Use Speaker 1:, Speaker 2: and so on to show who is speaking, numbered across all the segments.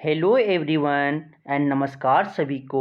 Speaker 1: Hello everyone and नमस्कार सभी को।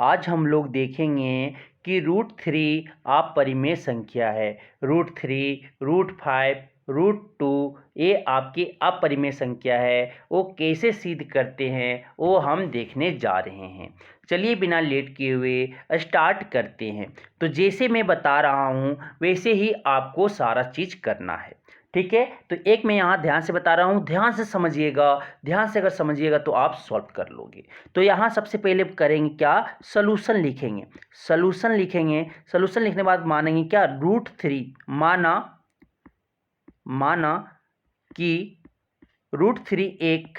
Speaker 1: आज हम लोग देखेंगे कि रूट 3 अपरिमेय संख्या है। रूट 3, रूट 5, रूट 2 ये आपकी अपरिमेय संख्या है। वो कैसे सिद्ध करते हैं वो हम देखने जा रहे हैं। चलिए बिना लेट किए हुए स्टार्ट करते हैं। तो जैसे मैं बता रहा हूँ वैसे ही आपको सारा चीज़ करना है, ठीक है। तो एक मैं यहाँ ध्यान से बता रहा हूँ, ध्यान से समझिएगा। ध्यान से अगर समझिएगा तो आप सॉल्व कर लोगे। तो यहाँ सबसे पहले करेंगे क्या, सॉल्यूशन लिखेंगे। सॉल्यूशन लिखेंगे, सॉल्यूशन लिखने के बाद मानेंगे क्या, रूट 3 माना कि रूट 3 एक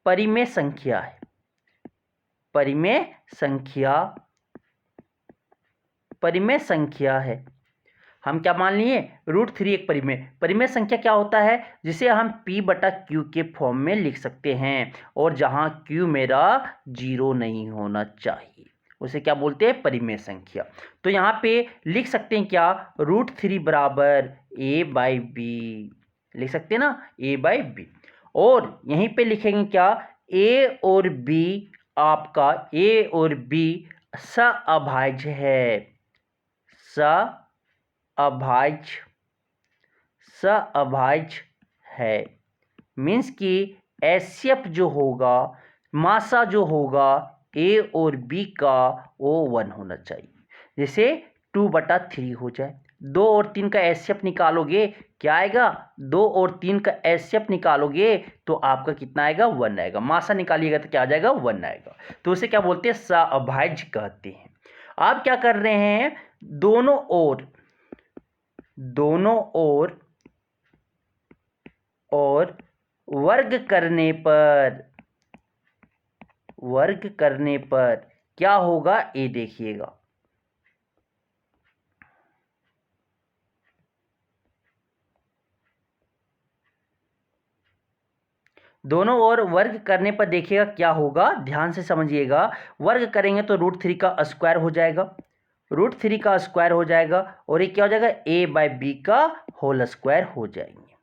Speaker 1: परिमेय संख्या है। परिमेय संख्या है। हम क्या मान लिए, रूट 3 एक परिमेय संख्या क्या होता है, जिसे हम P/Q के फॉर्म में लिख सकते हैं और जहां Q मेरा 0 नहीं होना चाहिए उसे क्या बोलते हैं, परिमेय संख्या। तो यहाँ पे लिख सकते हैं क्या, रूट 3 बराबर A/B लिख सकते हैं ना, A/B। और यहीं पे लिखेंगे क्या, A और B आपका A और B सअभाज्य है। सअभाज्य है मीन्स कि HCF जो होगा, मासा जो होगा A और B का वो 1 होना चाहिए। जैसे 2/3 हो जाए, 2 और 3 का HCF निकालोगे क्या आएगा, 2 और 3 का HCF निकालोगे तो आपका कितना आएगा, 1 आएगा। मासा निकालिएगा तो क्या आ जाएगा, 1 आएगा। तो उसे क्या बोलते हैं, सअभाज्य कहते हैं। आप क्या कर रहे हैं, दोनों ओर वर्ग करने पर क्या होगा, ये देखिएगा। दोनों ओर वर्ग करने पर देखिएगा क्या होगा, ध्यान से समझिएगा। वर्ग करेंगे तो रूट 3 का स्क्वायर हो जाएगा, रूट 3 का स्क्वायर हो जाएगा और ये क्या हो जाएगा, A/B का होल स्क्वायर हो जाएंगे।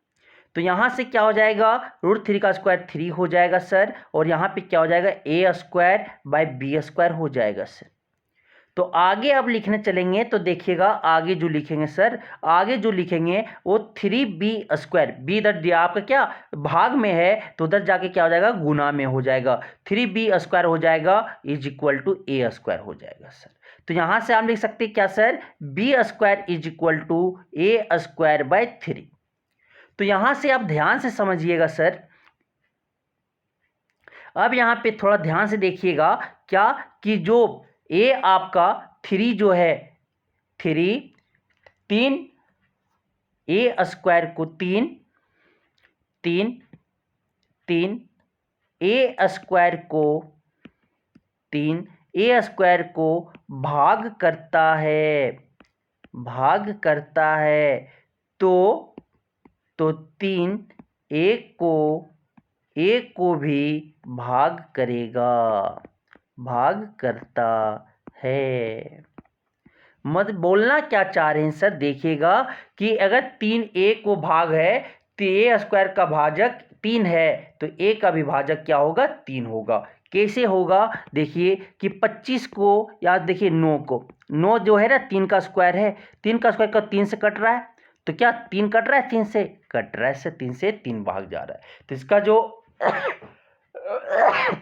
Speaker 1: तो यहाँ से क्या हो जाएगा, रूट 3 का स्क्वायर 3 हो जाएगा सर, और यहाँ पे क्या हो जाएगा, A²/B² हो जाएगा सर। तो आगे अब लिखने चलेंगे तो देखिएगा, आगे जो लिखेंगे सर, आगे जो लिखेंगे वो 3B², बी इधर आपका क्या भाग में है तो उधर जाके क्या हो जाएगा, गुना में हो जाएगा। 3B² हो जाएगा = A² हो जाएगा सर। तो यहां से हम लिख सकते हैं क्या सर, B² = A²/3। तो यहां से आप ध्यान से समझिएगा सर। अब यहां पे थोड़ा ध्यान से देखिएगा क्या, कि जो ए आपका 3 जो है, 3 A² को 3 A² को 3 A² को भाग करता है तो 3 एक को भी भाग करता है। मत बोलना क्या चाह रहे हैं सर, देखिएगा कि अगर 3 A को भाग है तो A² का भाजक 3 है तो A का विभाजक क्या होगा, 3 होगा। कैसे होगा, देखिए कि 25 को या देखिए 9 को, 9 जो है ना 3 का स्क्वायर है, 3 का स्क्वायर का 3 से कट रहा है तो क्या 3 कट रहा है, 3 से कट रहा है, 3 से 3 भाग जा रहा है तो इसका जो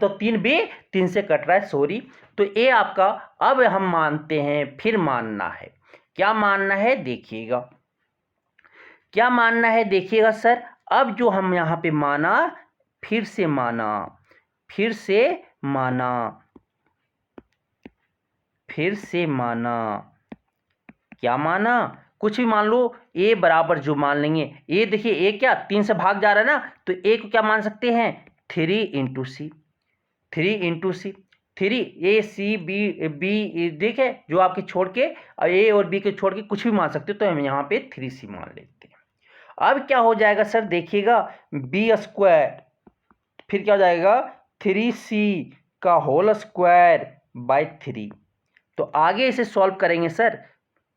Speaker 1: तो 3 भी 3 से कट रहा है, सॉरी। तो ये आपका, अब हम मानते हैं, फिर मानना है। क्या मानना है देखिएगा, क्या मानना है देखिएगा सर। अब जो हम यहाँ पे माना, फिर से माना, क्या माना, कुछ भी मान लो, A बराबर जो मान लेंगे, A देखिए A क्या 3 से भाग जा रहा है ना, तो A को क्या मान सकते हैं, 3 × C। 3 A C B देखे जो आपके छोड़ के, A और B के छोड़ के कुछ भी मान सकते हो, तो हम यहाँ पे 3C मान लेते हैं। अब क्या हो जाएगा सर, देखिएगा B², फिर क्या हो जाएगा 3C का होल स्क्वायर बाय 3। तो आगे इसे सॉल्व करेंगे सर।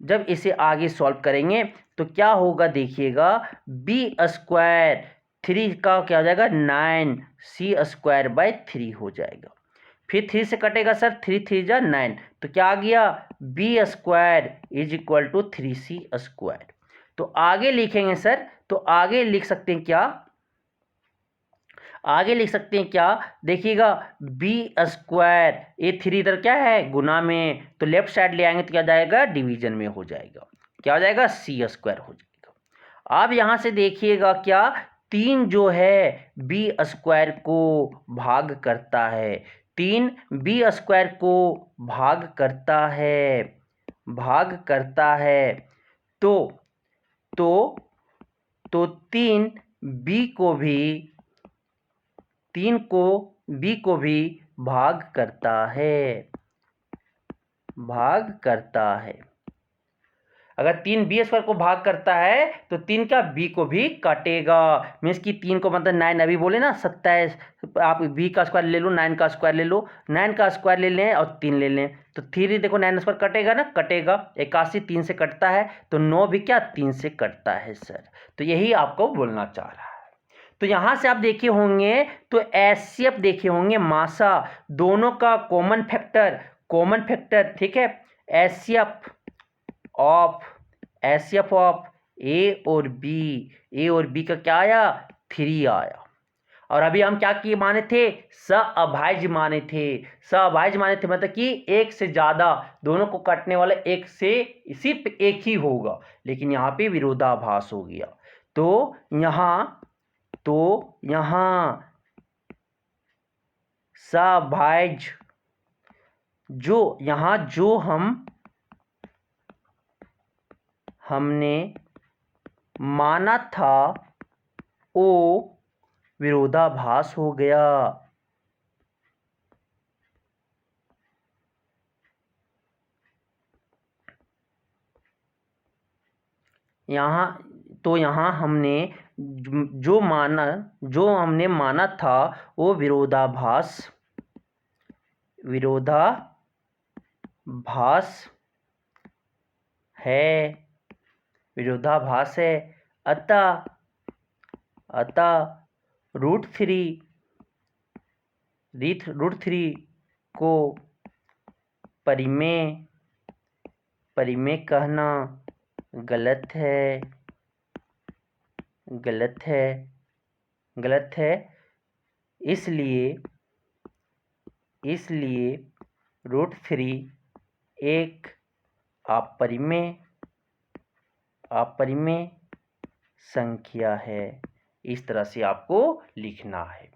Speaker 1: जब इसे आगे सॉल्व करेंगे तो क्या होगा देखिएगा, B² 3 का क्या हो जाएगा 9c² / 3 हो जाएगा। फिर 3 से कटेगा सर, 3 3 जा 9, तो क्या आ गया b² = 3c²। तो आगे लिखेंगे सर, तो आगे लिख सकते हैं क्या, आगे लिख सकते हैं क्या, देखिएगा b², ये 3 इधर क्या है गुना में, तो लेफ्ट साइड ले आएंगे तो क्या जाएगा डिवीजन में हो जाएगा, क्या हो जाएगा c² हो जाएगा। अब यहाँ से देखिएगा क्या 3 जो है b² को भाग करता है, 3 b² को भाग करता है, भाग करता है, तो 3 b को भी, 3 को b को भी भाग करता है, भाग करता है। अगर 3 b² को भाग करता है तो 3 का b को भी काटेगा, मीन्स कि 3 को मतलब 9 अभी बोले ना 27, आप b का स्क्वायर ले लो, 9 का स्क्वायर ले लो, 9 का स्क्वायर ले लें और 3 ले लें, तो 3 देखो 9² कटेगा ना, कटेगा, 81 3 से कटता है, तो 9 भी क्या 3 से कटता है सर। तो यही आपको बोलना चाह रहा है। तो यहाँ से आप देखे होंगे तो HCF देखे होंगे, मासा, दोनों का कॉमन फैक्टर, कॉमन फैक्टर, ठीक है, HCF ऑफ A और B, A और B का क्या आया 3 आया। और अभी हम क्या किए माने थे, सहअभाज्य माने थे, सहअभाज्य माने थे मतलब कि एक से ज्यादा, दोनों को काटने वाला एक से सिर्फ एक ही होगा, लेकिन यहाँ पे विरोधाभास हो गया। तो यहाँ सहअभाज्य जो यहाँ जो हमने माना था वो विरोधाभास हो गया। यहाँ हमने जो हमने माना था वो विरोधाभास है, विरोधाभास है। अतः √3 को परिमेय कहना गलत है, इसलिए √3 एक अपरिमेय संख्या है। इस तरह से आपको लिखना है।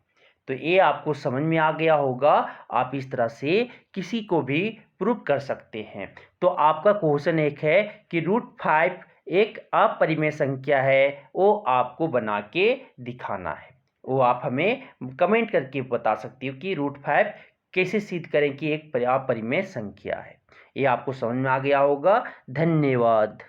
Speaker 1: तो ये आपको समझ में आ गया होगा, आप इस तरह से किसी को भी प्रूव कर सकते हैं। तो आपका क्वेश्चन एक है कि √5 एक अपरिमेय संख्या है, वो आपको बना के दिखाना है। वो आप हमें कमेंट करके बता सकते हो कि √5 कैसे सिद्ध करें कि एक अपरिमेय संख्या है। ये आपको समझ में आ गया होगा। धन्यवाद।